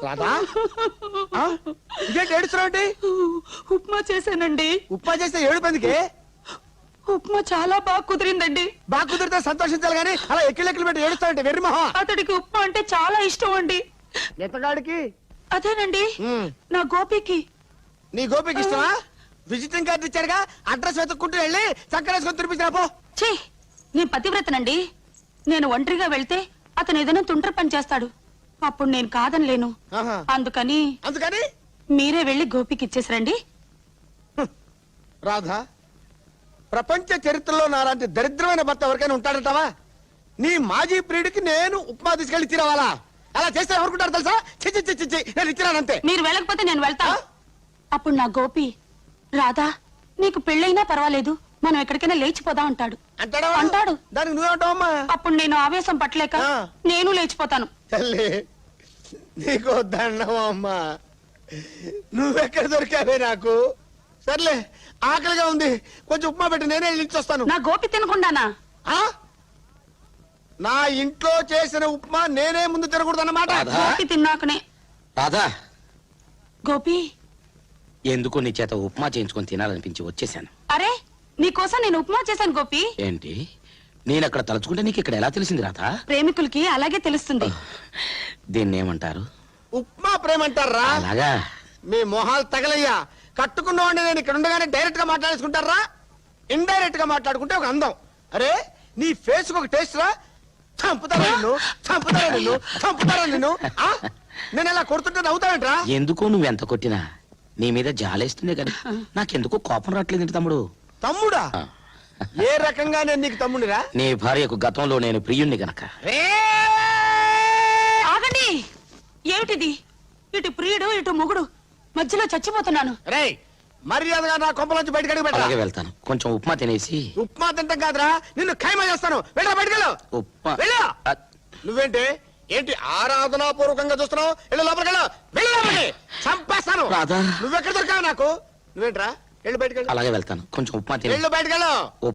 రాధా ఇదేంటి ఏడుస్తున్నావు? ఉప్మా చేశానండి. ఉప్మా చేస్తే ఏడుపందుకే? ఉప్మా చాలా బాగా కుదిరిందండి. బాగా కుదిరితే సంతోషించాలి కానీ అలా ఎక్కిలెక్కలు పెట్టి ఏడుస్తావంటే వెర్రి మొహం. అతడికి ఉప్మా అంటే చాలా ఇష్టం అండి. ఎత్తగాడికి? అదేనండి నా గోపికి. నీ గోపికి ఇష్టమా? విజిటింగ్ కార్డు ఇచ్చారుగా, అడ్రస్ వెతుక్కుంటూ వెళ్ళి చక్కరేసుకొని తినిపించినా పో. ఛీ, నేను పతివ్రతనండి. నేను ఒంటరిగా వెళ్తే అతను ఏదైనా తుండ్ర పని చేస్తాడు. అప్పుడు నేను కాదనలేను. అందుకని మీరే వెళ్ళి గోపికి ఇచ్చేసరండి. రాధా, ప్రపంచ చరిత్రలో నాలాంటి దరిద్రమైన భర్త ఎవరికైనా ఉంటాడంటావా? నీ మాజీ ప్రియుడికి నేను ఉప్మా తీసుకెళ్లి ఇచ్చిరావాలా? అలా చేస్తే ఎవరుకుంటారు తెలుసా? చిచ్చి నేను ఇచ్చిరానంతే. మీరు వెళ్ళకపోతే నేను వెళ్తా. అప్పుడు నా గోపి, రాధా నీకు పెళ్ళైనా పర్వాలేదు, మనం ఎక్కడికైనా లేచిపోదాం అంటాడు. అంటాడు. దానికి నువ్వేమంటావమ్మా? అప్పుడు నేను ఆవేశం పట్టలేక నేను లేచిపోతాను. తల్లి నీకు దండమమ్మా, నువ్వెక్కడ దొరికావే నాకు? సర్లే, ఆకలిగా ఉంది, కొంచెం ఉప్మా పెట్టి నేనే వస్తాను. నా గోపి తినకుండానా? నా ఇంట్లో చేసిన ఉప్మా నేనే ముందు తినకూడదు అన్నమాట. గోపి తిన్నాకనే. రాధా, గోపి ఎందుకు నీ చేత ఉప్మా చేయించుకొని తినాలనిపించి వచ్చేసాను. అరే, నీకోసం నేను ఉప్మా చేశాను గోపి. ఏంటి, నేను అక్కడ తలుచుకుంటే నీకు ఇక్కడ ఎలా తెలిసింది రాధా? ప్రేమికులకి అలాగే తెలుస్తుంది. దీన్ని ఏమంటారు? ఉప్మా ప్రేమంటారా? అలాగా? మీ మొహాలు తగలయ్యా. కట్టుకున్నవాడిని నేను ఇక్కడ ఉండగానే డైరెక్ట్ గా మాట్లాడేసుకుంటారా? ఇండైరెక్ట్ గా మాట్లాడుకుంటే ఒక అందం. అరే, నీ ఫేస్ ఒక టేస్ట్ రా. చంపుతారా నిన్ను. నేను ఎలా కొడుతుంటే నవ్వుతానంటరా? ఎందుకో నువ్వు ఎంత కొట్టినా నీ మీద జాలేస్తుందే కదా, నాకెందుకో కోపం రావట్లేదు తమ్ముడు. తమ్ముడా? ఏ రకంగా నేను నీకు తమ్ముడిరా? నీ భార్యకు గతంలో నేను ప్రియుణ్ణి గనక. ఆగండి, ఏమిటిది? ఇటు ప్రియుడు ఇటు మొగుడు, మధ్యలో చచ్చిపోతున్నాను. రే, మర్యాదగా నా కొంపలోంచి బయటకు అడుగు అలాగే వెళ్తాను. కొంచెం ఉప్మా తినేసి. ఉప్మా తింటాం కాదురా, నిన్ను ఖైమా చేస్తాను. వెళ్ళా బయటకెళ్ళు. ఉప్మా నువ్వేంటి ఏంటి ఆరాధనాపూర్వకంగా చూస్తున్నావు? వెళ్ళు లోపలికి, చంపేస్తాను. నువ్వెక్కడ దొరికావు నాకు? నువ్వేంట్రా? వెళ్ళి బయటకెళ్ళు. అలాగే వెళ్తాను. కొంచెం ఉప్మా తిని వెళ్ళు బయటకెళ్ళు.